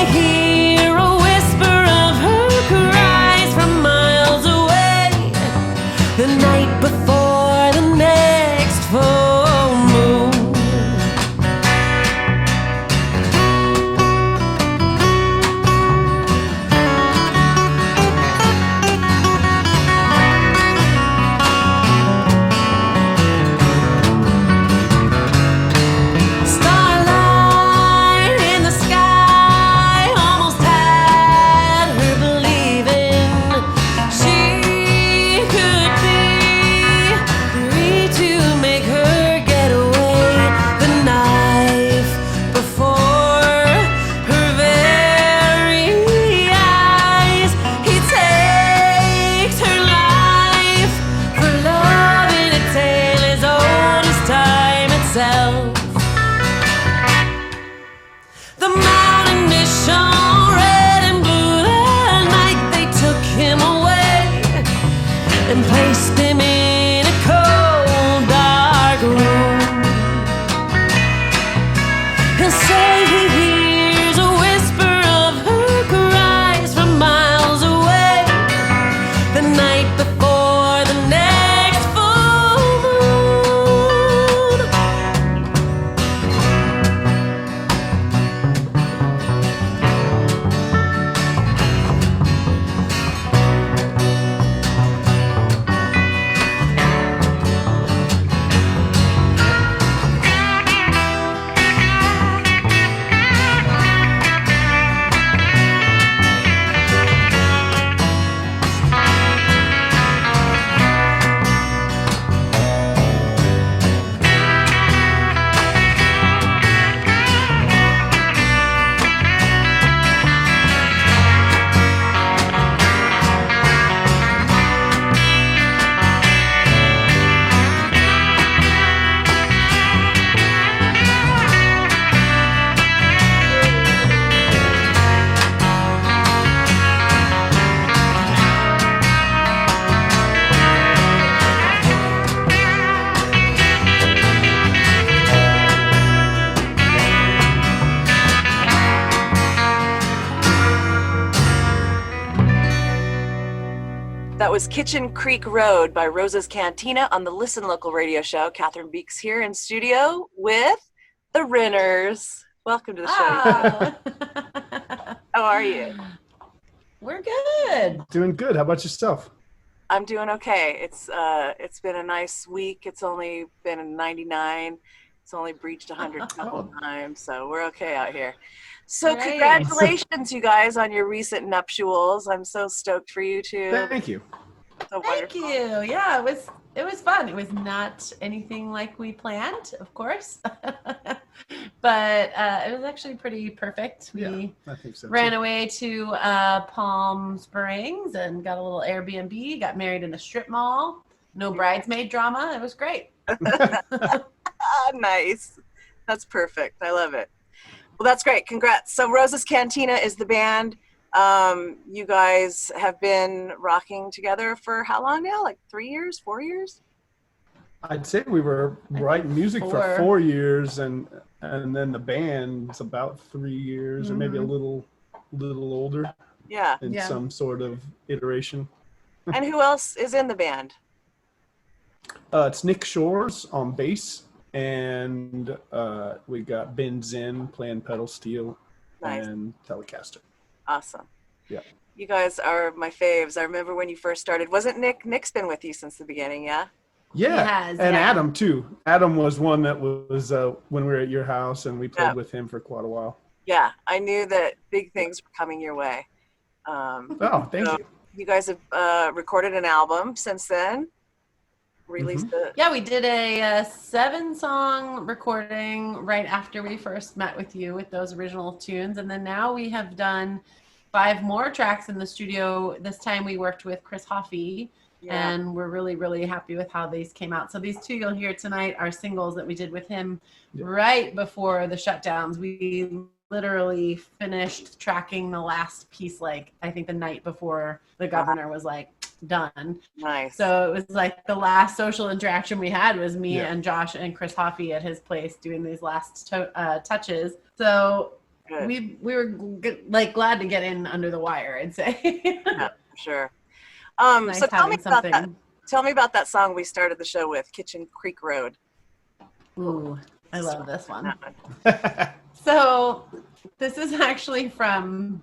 hear a whisper of her cries from miles away. The night before the next full moon. Starlight in the sky almost had her believing she could be free to make her get away. The knife before her very eyes. He takes her life for love in a tale as old as time itself. The mountain is shown red and blue the night they took him away and placed him in a cold, dark room. He'll say he hears a whisper of her cries from miles away. The night before the next full moon. That was Kitchen Creek Road by Rosa's Cantina on the Listen Local radio show. Catherine Beeks here in studio with the Rinners. Welcome to the show. How are you? We're good. Doing good. How about yourself? I'm doing okay. It's been a nice week. It's only been 99. It's only breached 100 a couple times, so we're okay out here. So Great. Congratulations, you guys, on your recent nuptials. I'm so stoked for you two. Thank you. So Thank wonderful. you. Yeah, it was fun. It was not anything like we planned, of course, but it was actually pretty perfect. We I think so. ran too. away to Palm Springs and got a little Airbnb. Got married in a strip mall. No bridesmaid drama. It was great. Nice. That's perfect. I love it. Well, that's great. Congrats. So Rosa's Cantina is the band. You guys have been rocking together for how long now? Like 3 years, 4 years? I'd say we were writing music for four. 4 years, and then the band's about 3 years, or maybe a little older Yeah. in some sort of iteration. And who else is in the band? It's Nick Shores on bass, and we got Ben Zinn playing pedal steel Nice. and Telecaster. Awesome. Yeah. You guys are my faves. I remember when you first started. Wasn't Nick? Nick's been with you since the beginning, yeah? Yeah, He has, and yeah. Adam too. Adam was one that was when we were at your house, and we played Yeah. with him for quite a while. Yeah, I knew that big things were coming your way. Oh, thank so you. You guys have recorded an album since then. Released it. Yeah, we did a 7-song recording right after we first met with you with those original tunes. And then now we have done 5 more tracks in the studio. This time we worked with Chris Hoffey, and we're really, really happy with how these came out. So these 2 you'll hear tonight are singles that we did with him right before the shutdowns. We literally finished tracking the last piece, like, I think the night before the governor was like, done. Nice. So it was like the last social interaction we had was me Yeah. and Josh and Chris Hoffey at his place doing these last touches. So Good. we were like glad to get in under the wire, I'd say. Yeah, for sure. Nice So tell me having about that. something. Tell me about that song we started the show with, Kitchen Creek Road. Ooh, I love this one. That one. So this is actually from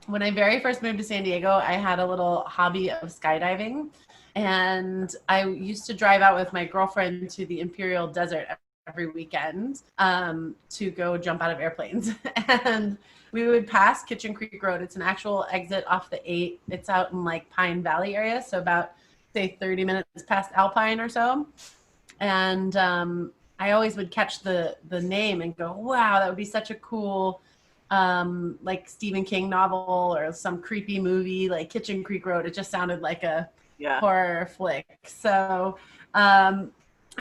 when I very first moved to San Diego. I had a little hobby of skydiving, and I used to drive out with my girlfriend to the Imperial Desert every weekend to go jump out of airplanes. And we would pass Kitchen Creek Road. It's an actual exit off the 8. It's out in like Pine Valley area, so about say 30 minutes past Alpine or so. And I always would catch the name and go, wow, that would be such a cool like Stephen King novel or some creepy movie like Kitchen Creek Road. It just sounded like a horror flick. So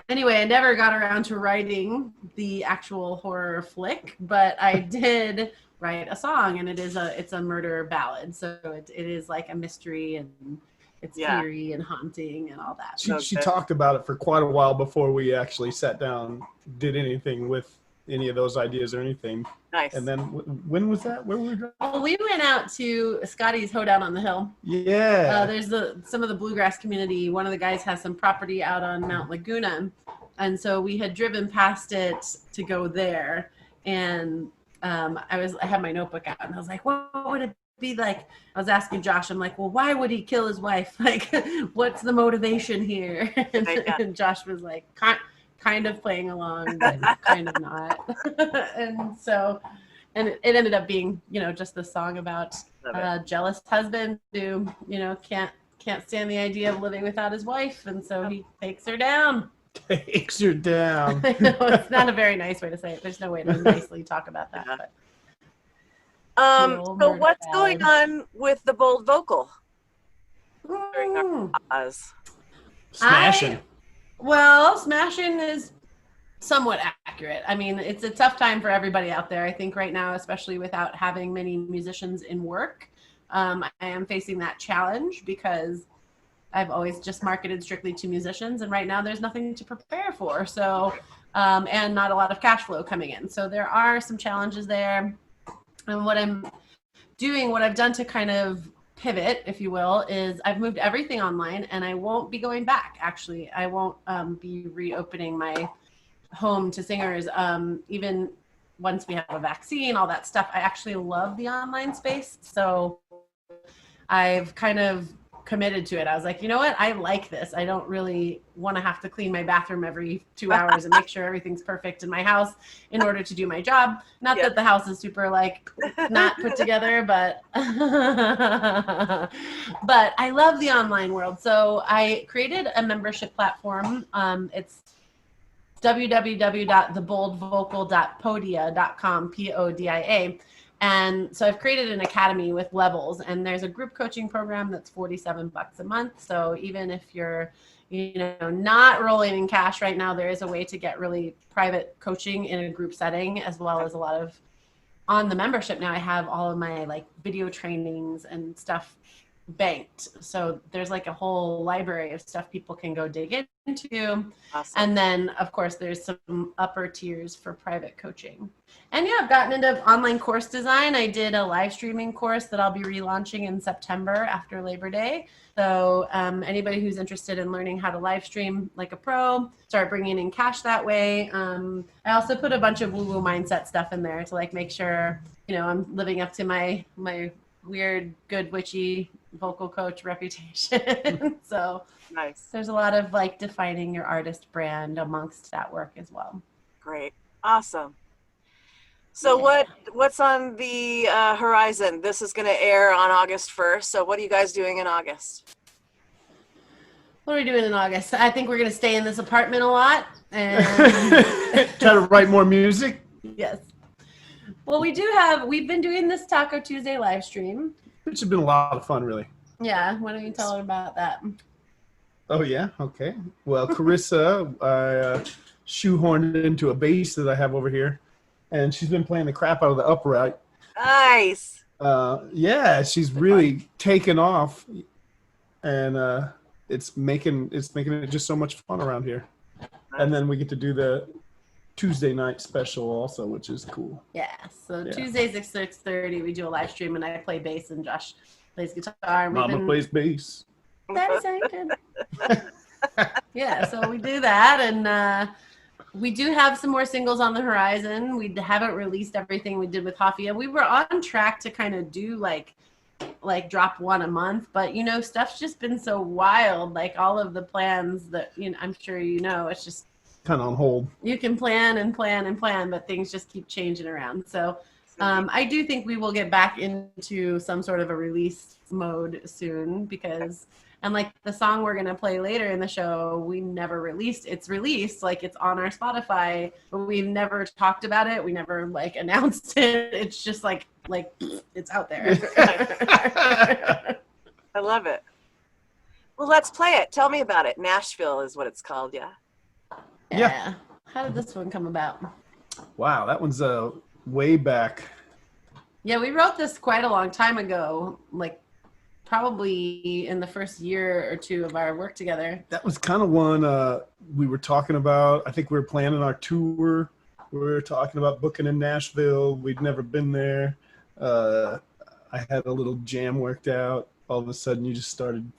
anyway, I never got around to writing the actual horror flick, but I did write a song, and it's a murder ballad. So it is like a mystery, and it's eerie and haunting and all that. She talked about it for quite a while before we actually sat down, did anything with any of those ideas or anything. Nice. And then when was that? Where were we driving? Well, we went out to Scotty's Hoedown on the Hill. Yeah. There's some of the bluegrass community. One of the guys has some property out on Mount Laguna, and so we had driven past it to go there. And I had my notebook out, and I was like, what would it be like? I was asking Josh, I'm like, well, why would he kill his wife? Like, what's the motivation here? And Josh was like, kind of playing along, but kind of not. And so, and it ended up being, just the song about a jealous husband who, can't stand the idea of living without his wife, and so he takes her down. Takes her down. I know, it's not a very nice way to say it. There's no way to nicely talk about that. Yeah. But. So what's going on with the bold vocal during our pause? Smashing. Well, smashing is somewhat accurate. I mean, it's a tough time for everybody out there, I think, right now, especially without having many musicians in work. I am facing that challenge because I've always just marketed strictly to musicians, and right now there's nothing to prepare for. So, and not a lot of cash flow coming in. So there are some challenges there. And what I've done to kind of pivot, if you will, is I've moved everything online, and I won't be going back. Actually, I won't be reopening my home to singers. Even once we have a vaccine, all that stuff, I actually love the online space. So I've kind of committed to it. I was like, you know what? I like this. I don't really want to have to clean my bathroom every 2 hours and make sure everything's perfect in my house in order to do my job. Not that the house is super like not put together, but but I love the online world. So I created a membership platform. It's www.theboldvocal.podia.com, Podia. And so I've created an academy with levels, and there's a group coaching program that's $47 a month. So even if you're, not rolling in cash right now, there is a way to get really private coaching in a group setting, as well as a lot of on the membership. Now I have all of my like video trainings and stuff banked. So there's like a whole library of stuff people can go dig into. Awesome. And then of course there's some upper tiers for private coaching. And I've gotten into online course design. I did a live streaming course that I'll be relaunching in September after Labor Day. So anybody who's interested in learning how to live stream like a pro, start bringing in cash that way. I also put a bunch of woo-woo mindset stuff in there to like make sure, I'm living up to my weird, good, witchy vocal coach reputation. So nice. There's a lot of like defining your artist brand amongst that work as well. Great. Awesome. So what's on the horizon? This is going to air on August 1st. So what are you guys doing in August? What are we doing in August? I think we're going to stay in this apartment a lot and try to write more music. Yes. Well, we've been doing this Taco Tuesday live stream. Which has been a lot of fun, really. Yeah. Why don't you tell her about that? Oh, yeah? Okay. Well, Carissa, I shoehorned into a bass that I have over here, and she's been playing the crap out of the upright. Nice. Yeah, she's really taken off, and it's making it just so much fun around here. Nice. And then we get to do the Tuesday night special also, which is cool. Yeah. So Yeah. Tuesdays at 6:30, we do a live stream, and I play bass, and Josh plays guitar. And Mama plays bass. That is good. Yeah. So we do that, and we do have some more singles on the horizon. We haven't released everything we did with Hafia. We were on track to kind of do like drop one a month, but stuff's just been so wild. Like all of the plans that I'm sure it's just kind of on hold. You can plan and plan and plan, but things just keep changing around. So I do think we will get back into some sort of a release mode soon because, and like the song we're going to play later in the show, we never released. It's released, like it's on our Spotify, but we've never talked about it. We never like announced it. It's just like it's out there. I love it. Well, let's play it. Tell me about it. Nashville is what it's called. Yeah. Yeah. How did this one come about? Wow, that one's way back. Yeah, we wrote this quite a long time ago, like probably in the first year or two of our work together. That was kind of one we were talking about. I think we were planning our tour. We were talking about booking in Nashville. We'd never been there. I had a little jam worked out. All of a sudden, you just started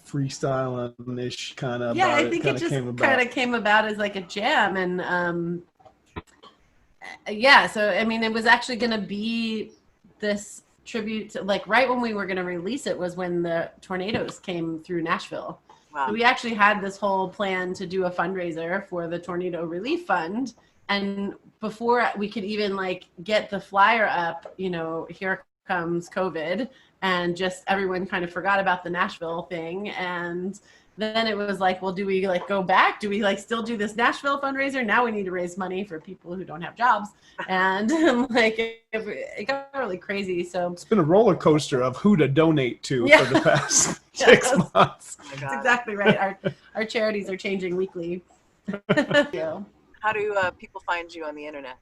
freestyling-ish kind of. Yeah, I think it just kind of came about as like a jam, and yeah. So I mean, it was actually going to be this tribute to, like, right when we were going to release it was when the tornadoes came through Nashville. Wow. So we actually had this whole plan to do a fundraiser for the Tornado Relief Fund, and before we could even like get the flyer up, here comes COVID, and just everyone kind of forgot about the Nashville thing. And then it was like, well, do we like go back? Do we like still do this Nashville fundraiser? Now we need to raise money for people who don't have jobs. And like it got really crazy. So it's been a roller coaster of who to donate to for the past 6 months. Oh that's exactly right. Our charities are changing weekly. How do people find you on the internet?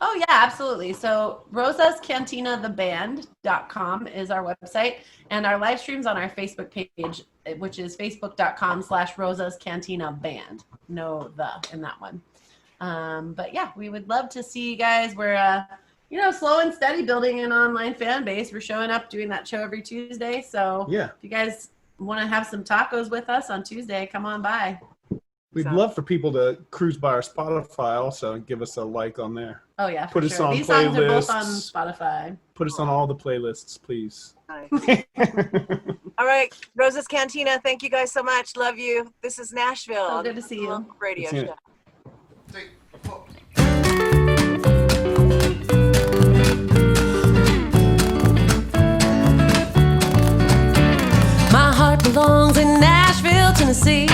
Oh, yeah, absolutely. So Rosa's Cantina, theband.com is our website, and our live streams on our Facebook page, which is facebook.com/Rosa's Cantina Band. No the in that one. But yeah, we would love to see you guys. We're, slow and steady building an online fan base. We're showing up, doing that show every Tuesday. So yeah, if you guys want to have some tacos with us on Tuesday, come on by. We'd love for people to cruise by our Spotify also and give us a like on there. Oh, yeah. Put us on These playlists. songs are both on Spotify. Put us on all the playlists, please. Nice. All right. Rosa's Cantina, thank you guys so much. Love you. This is Nashville. So good to see you. Radio show. My heart belongs in Nashville, Tennessee.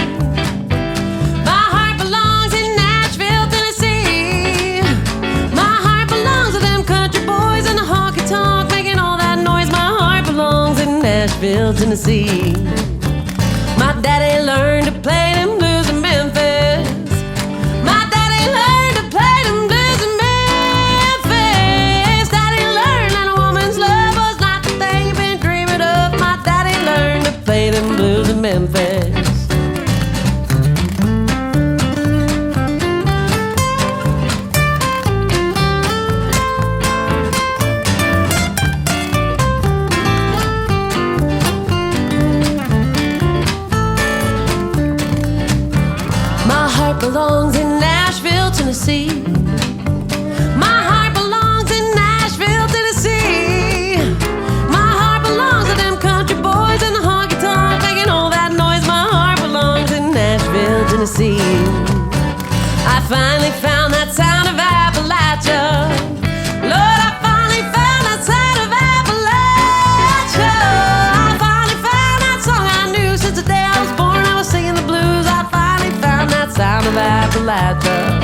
Nashville, Tennessee. My daddy learned to play them blues in Memphis. My daddy learned to play them blues in Memphis. Daddy learned that a woman's love was not the thing you've been dreaming of. My daddy learned to play them blues in Memphis. Belongs in Nashville, Tennessee. My heart belongs in Nashville, Tennessee. My heart belongs to them country boys and the honky tonk making all that noise. My heart belongs in Nashville, Tennessee. I finally found that sound of Appalachia. Lord, I finally found that sound of Appalachia. I finally found that song I knew since the day I was born. I was singing the blues. I finally found that sound of Appalachia.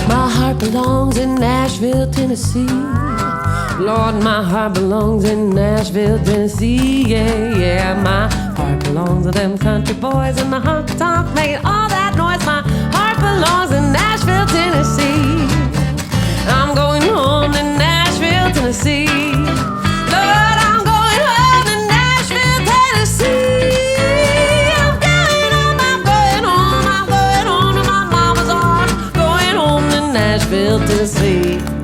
My heart belongs in Nashville, Tennessee. Lord, my heart belongs in Nashville, Tennessee. Yeah, yeah, my heart belongs to them country boys and the honky tonk making all that noise. My heart belongs in Nashville, Tennessee. I'm going home to Nashville, Tennessee. Lord, I'm going home to Nashville, Tennessee. I'm going home, I'm going home, I'm going home to my mama's arms. Going home to Nashville, Tennessee.